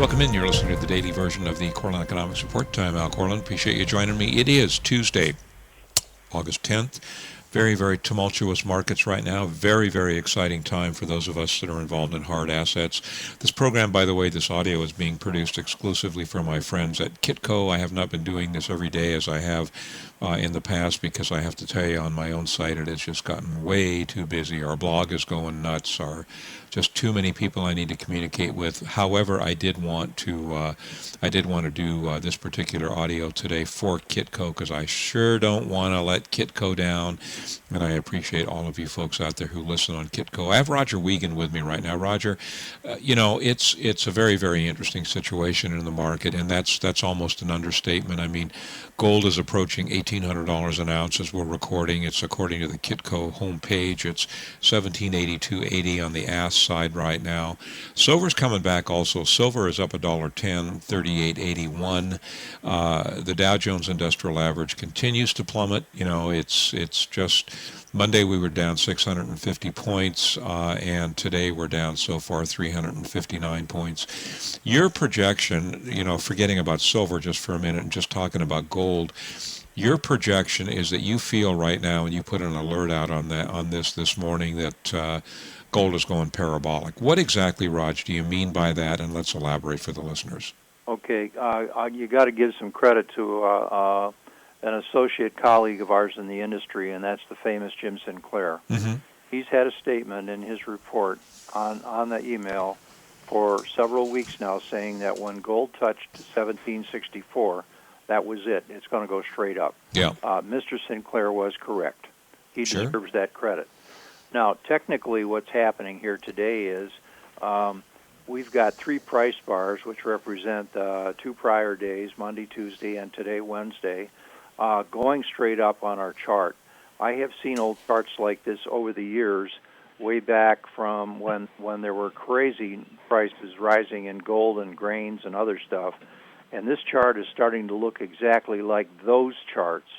welcome in. You're listening to the daily version of the Corlin Economics Report. I'm Al Corlin. Appreciate you joining me. It is Tuesday, August 10th. Very, very tumultuous markets right now. Very, very exciting time for those of us that are involved in hard assets. This program, by the way, this audio is being produced exclusively for my friends at Kitco. I have not been doing this every day as I have in the past because I have to tell you on my own site it has just gotten way too busy. Our blog is going nuts. Just too many people I need to communicate with. However, I did want to do this particular audio today for Kitco because I sure don't want to let Kitco down. And I appreciate all of you folks out there who listen on Kitco. I have Roger Wiegand with me right now. Roger, it's a very, very interesting situation in the market, and that's almost an understatement. I mean, gold is approaching $1,800 an ounce as we're recording. It's according to the Kitco homepage. It's $1782.80 on the ask side right now. Silver's coming back also. Silver is up $1.10, 38.81. The Dow Jones Industrial Average continues to plummet. It's just Monday we were down 650 points, and today we're down so far 359 points. Your projection, forgetting about silver just for a minute and just talking about gold, your projection is that you feel right now, and you put an alert out on this morning, that gold is going parabolic. What exactly, Raj, do you mean by that? And let's elaborate for the listeners. Okay, you got to give some credit to an associate colleague of ours in the industry, and that's the famous Jim Sinclair. Mm-hmm. He's had a statement in his report on the email for several weeks now saying that when gold touched 1764, that was it. It's going to go straight up. Yeah. Mr. Sinclair was correct. He Sure. deserves that credit. Now, technically what's happening here today is we've got three price bars, which represent 2 prior days, Monday, Tuesday, and today, Wednesday, going straight up on our chart. I have seen old charts like this over the years, way back from when there were crazy prices rising in gold and grains and other stuff. And this chart is starting to look exactly like those charts,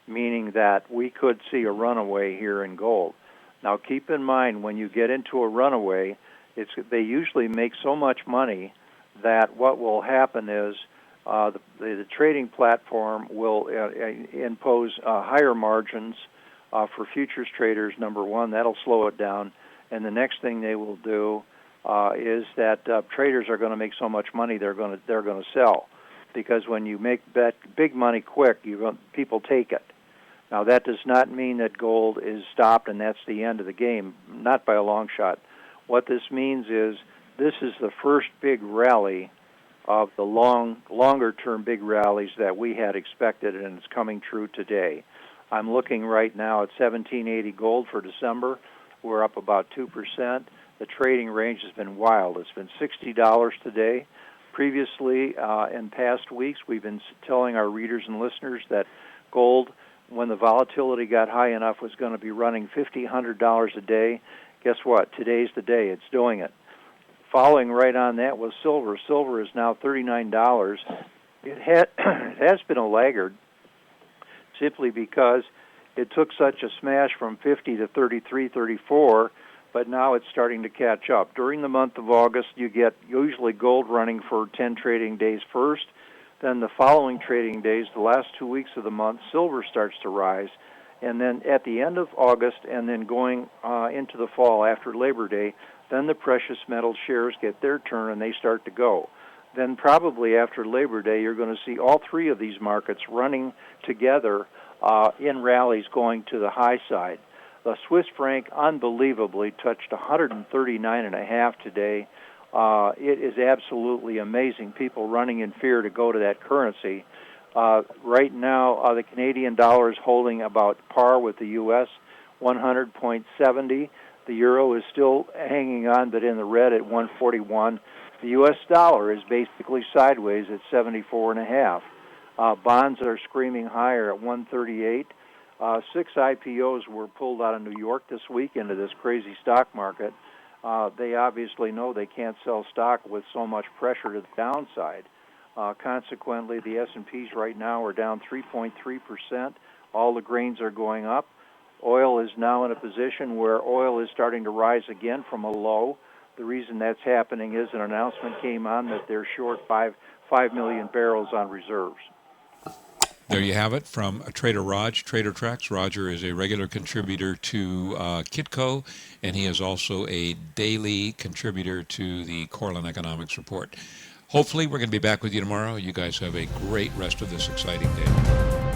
meaning that we could see a runaway here in gold. Now, keep in mind, when you get into a runaway, they usually make so much money that what will happen is the trading platform will impose higher margins for futures traders, number one. That'll slow it down. And the next thing they will do is that traders are going to make so much money they're going to sell, because when you make big money quick, people take it. Now, that does not mean that gold is stopped and that's the end of the game, not by a long shot. What this means is this is the first big rally of the longer-term big rallies that we had expected, and it's coming true today. I'm looking right now at 1780 gold for December. We're up about 2%. The trading range has been wild. It's been $60 today. Previously, in past weeks, we've been telling our readers and listeners that gold, when the volatility got high enough, was going to be running $50, $100 a day. Guess what? Today's the day. It's doing it. Following right on that was silver. Silver is now $39. It has been a laggard simply because it took such a smash from 50 to 33, 34, but now it's starting to catch up. During the month of August, you get usually gold running for 10 trading days first. Then the following trading days, the last 2 weeks of the month, silver starts to rise. And then at the end of August and then going into the fall after Labor Day, then the precious metal shares get their turn and they start to go. Then probably after Labor Day, you're going to see all three of these markets running together in rallies going to the high side. The Swiss franc unbelievably touched 139.5 today. It is absolutely amazing. People running in fear to go to that currency. Right now, the Canadian dollar is holding about par with the U.S., 100.70. The euro is still hanging on, but in the red at 141. The U.S. dollar is basically sideways at 74.5. Bonds are screaming higher at 138. 6 IPOs were pulled out of New York this week into this crazy stock market. They obviously know they can't sell stock with so much pressure to the downside. Consequently, the S&Ps right now are down 3.3%. All the grains are going up. Oil is now in a position where oil is starting to rise again from a low. The reason that's happening is an announcement came on that they're short 5 million barrels on reserves. There you have it from Trader Raj, Trader Tracks. Roger is a regular contributor to Kitco, and he is also a daily contributor to the Cortland Economics Report. Hopefully, we're going to be back with you tomorrow. You guys have a great rest of this exciting day.